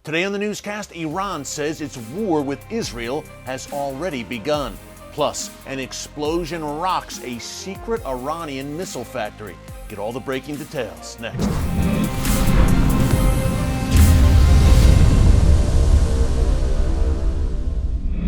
Today on the newscast, Iran says its war with Israel has already begun. Plus, an explosion rocks a secret Iranian missile factory. Get all the breaking details next.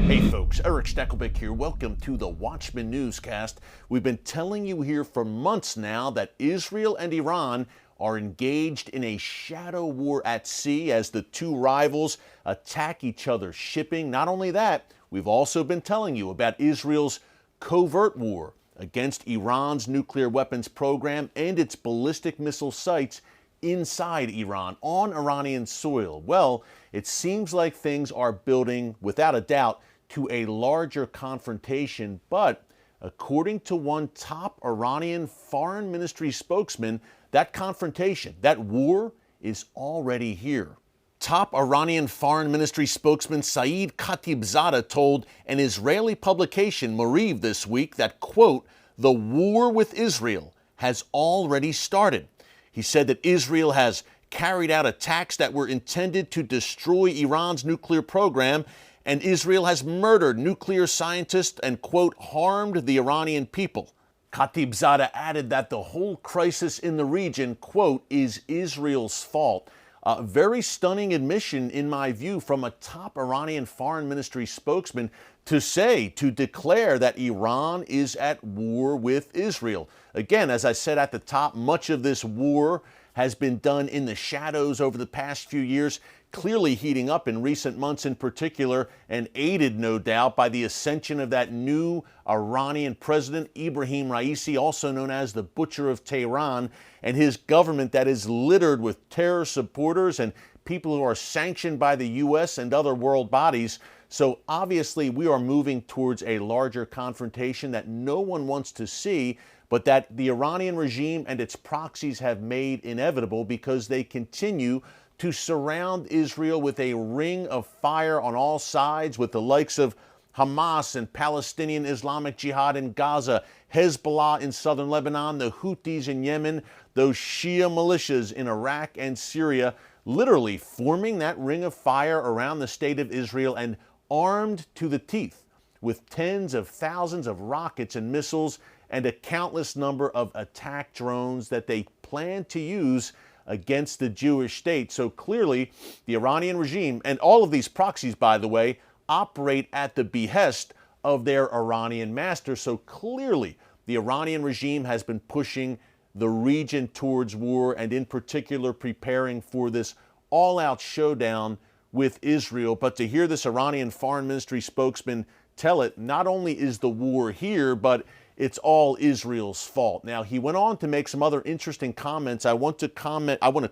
Hey folks, Erick Stakelbeck here. Welcome to the Watchman Newscast. We've been telling you here for months now that Israel and Iran are engaged in a shadow war at sea as the two rivals attack each other's shipping. Not only that, we've also been telling you about Israel's covert war against Iran's nuclear weapons program and its ballistic missile sites inside Iran, on Iranian soil. Well, it seems like things are building, without a doubt, to a larger confrontation, but according to one top Iranian Foreign Ministry spokesman, that confrontation, that war, is already here. Top Iranian Foreign Ministry spokesman Saeed Khatibzadeh told an Israeli publication, Mariv, this week that, quote, the war with Israel has already started. He said that Israel has carried out attacks that were intended to destroy Iran's nuclear program, and Israel has murdered nuclear scientists and, quote, harmed the Iranian people. Khatibzadeh added that the whole crisis in the region, quote, is Israel's fault. A very stunning admission, in my view, from a top Iranian Foreign Ministry spokesman to declare that Iran is at war with Israel. Again, as I said at the top, much of this war has been done in the shadows over the past few years, clearly heating up in recent months in particular, and aided, no doubt, by the ascension of that new Iranian president, Ibrahim Raisi, also known as the Butcher of Tehran, and his government that is littered with terror supporters and people who are sanctioned by the U.S. and other world bodies. So obviously we are moving towards a larger confrontation that no one wants to see, but that the Iranian regime and its proxies have made inevitable because they continue to surround Israel with a ring of fire on all sides, with the likes of Hamas and Palestinian Islamic Jihad in Gaza, Hezbollah in southern Lebanon, the Houthis in Yemen, those Shia militias in Iraq and Syria, literally forming that ring of fire around the state of Israel and armed to the teeth with tens of thousands of rockets and missiles and a countless number of attack drones that they plan to use against the Jewish state. So clearly, the Iranian regime, and all of these proxies, by the way, operate at the behest of their Iranian master. So clearly, the Iranian regime has been pushing the region towards war, and in particular preparing for this all-out showdown with Israel. But to hear this Iranian Foreign Ministry spokesman tell it, not only is the war here, but it's all Israel's fault. Now, he went on to make some other interesting comments. I want to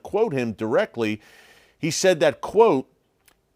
quote him directly. He said that, quote,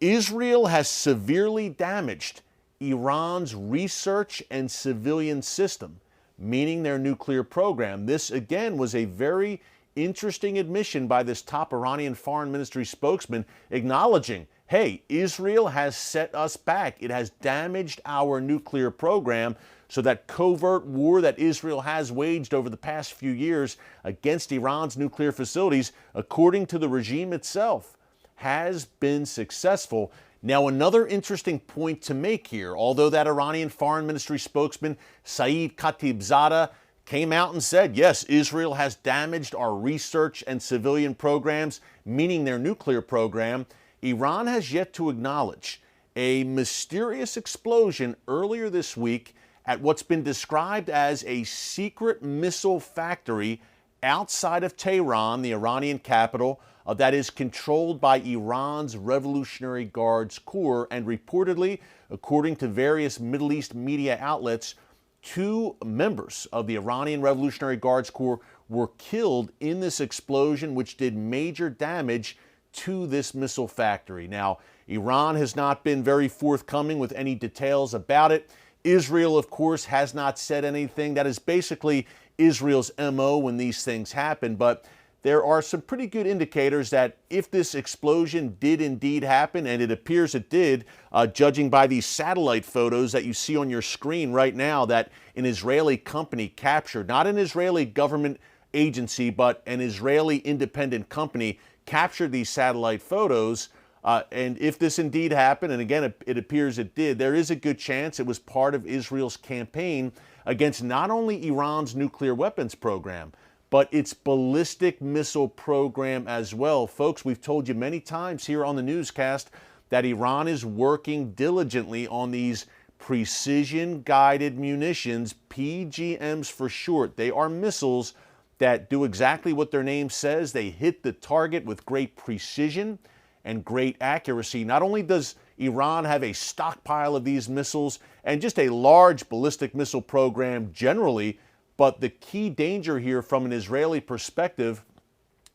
Israel has severely damaged Iran's research and civilian system, meaning their nuclear program. This, again, was a very interesting admission by this top Iranian Foreign Ministry spokesman, acknowledging, hey, Israel has set us back. It has damaged our nuclear program. So that covert war that Israel has waged over the past few years against Iran's nuclear facilities, according to the regime itself, has been successful. Now, another interesting point to make here, although that Iranian Foreign Ministry spokesman, Saeed Khatibzadeh, came out and said, yes, Israel has damaged our research and civilian programs, meaning their nuclear program, Iran has yet to acknowledge a mysterious explosion earlier this week at what's been described as a secret missile factory outside of Tehran, the Iranian capital, that is controlled by Iran's Revolutionary Guards Corps. And reportedly, according to various Middle East media outlets, 2 members of the Iranian Revolutionary Guards Corps were killed in this explosion, which did major damage to this missile factory. Now, Iran has not been very forthcoming with any details about it. Israel, of course, has not said anything. That is basically Israel's MO when these things happen. But there are some pretty good indicators that if this explosion did indeed happen, and it appears it did, judging by these satellite photos that you see on your screen right now, that an Israeli company captured, not an Israeli government agency, but an Israeli independent company captured these satellite photos. And if this indeed happened, and again, it appears it did, there is a good chance it was part of Israel's campaign against not only Iran's nuclear weapons program, but its ballistic missile program as well. Folks, we've told you many times here on the newscast that Iran is working diligently on these precision-guided munitions, PGMs for short. They are missiles that do exactly what their name says. They hit the target with great precision and great accuracy. Not only does Iran have a stockpile of these missiles and just a large ballistic missile program generally, but the key danger here from an Israeli perspective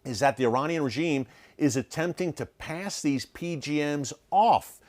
is that the Iranian regime is attempting to pass these PGMs off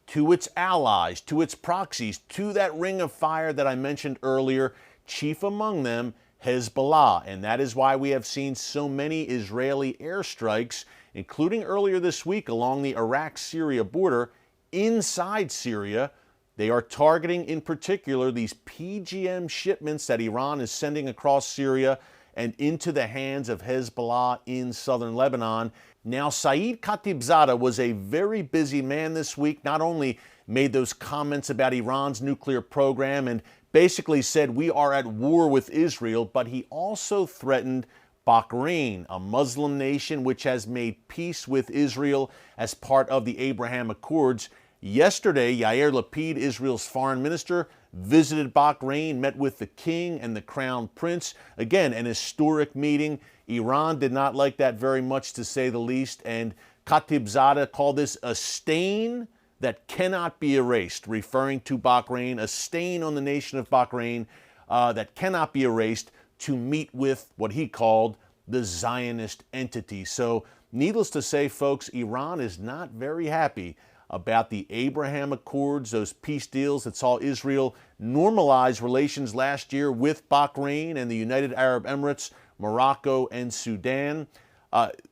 to its allies, to its proxies, to that ring of fire that I mentioned earlier, chief among them, Hezbollah. And that is why we have seen so many Israeli airstrikes, including earlier this week along the Iraq-Syria border, inside Syria. They are targeting in particular these PGM shipments that Iran is sending across Syria and into the hands of Hezbollah in southern Lebanon. Now, Saeed Khatibzadeh was a very busy man this week. Not only made those comments about Iran's nuclear program and basically said we are at war with Israel, but he also threatened Bahrain, a Muslim nation which has made peace with Israel as part of the Abraham Accords. Yesterday, Yair Lapid, Israel's foreign minister, visited Bahrain, met with the king and the crown prince. Again, an historic meeting. Iran did not like that very much, to say the least, and Khatibzadeh called this a stain that cannot be erased, referring to Bahrain, a stain on the nation of Bahrain that cannot be erased, to meet with what he called the Zionist entity. So, needless to say, folks, Iran is not very happy about the Abraham Accords, those peace deals that saw Israel normalize relations last year with Bahrain and the United Arab Emirates, Morocco, and Sudan.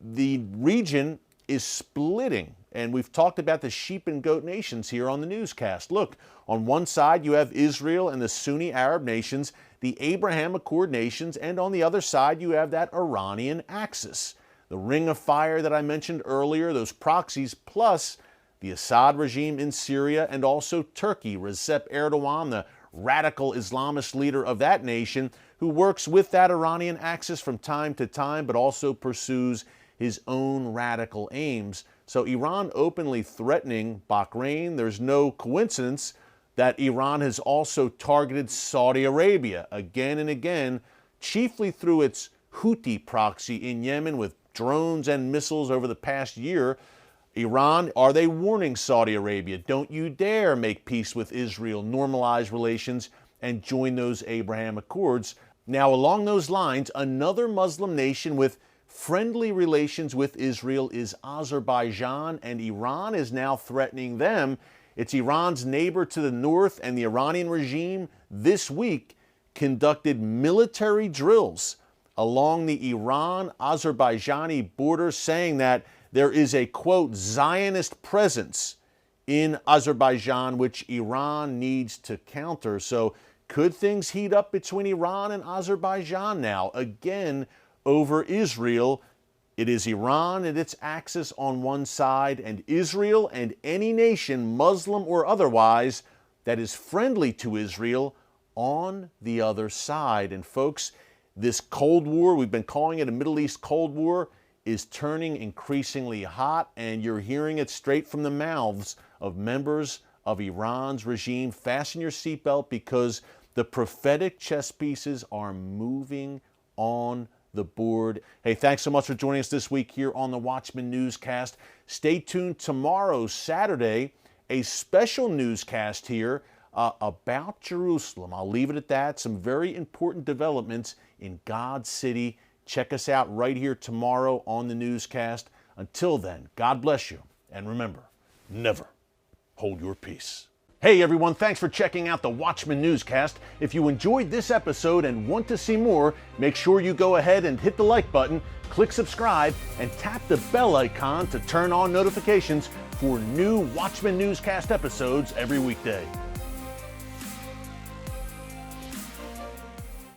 The region is splitting, and we've talked about the sheep and goat nations here on the newscast. Look, on one side you have Israel and the Sunni Arab nations, the Abraham Accord nations, and on the other side you have that Iranian axis. The ring of fire that I mentioned earlier, those proxies, plus the Assad regime in Syria, and also Turkey, Recep Erdogan, the radical Islamist leader of that nation, who works with that Iranian axis from time to time, but also pursues his own radical aims. So Iran openly threatening Bahrain. There's no coincidence that Iran has also targeted Saudi Arabia again and again, chiefly through its Houthi proxy in Yemen with drones and missiles over the past year. Iran, are they warning Saudi Arabia? Don't you dare make peace with Israel, normalize relations, and join those Abraham Accords. Now, along those lines, another Muslim nation with friendly relations with Israel is Azerbaijan, and Iran is now threatening them. It's Iran's neighbor to the north, and the Iranian regime this week conducted military drills along the Iran-Azerbaijani border, saying that there is a, quote, Zionist presence in Azerbaijan, which Iran needs to counter. So could things heat up between Iran and Azerbaijan now, again, over Israel? It is Iran and its axis on one side, and Israel and any nation, Muslim or otherwise, that is friendly to Israel on the other side. And folks, this Cold War, we've been calling it a Middle East Cold War, is turning increasingly hot, and you're hearing it straight from the mouths of members of Iran's regime. Fasten your seatbelt, because the prophetic chess pieces are moving on the board. Hey, thanks so much for joining us this week here on the Watchman Newscast. Stay tuned tomorrow, Saturday, a special newscast here about Jerusalem. I'll leave it at that. Some very important developments in God's city. Check us out right here tomorrow on the newscast. Until then, God bless you. And remember, never hold your peace. Hey everyone, thanks for checking out the Watchman Newscast. If you enjoyed this episode and want to see more, make sure you go ahead and hit the like button, click subscribe, and tap the bell icon to turn on notifications for new Watchman Newscast episodes every weekday.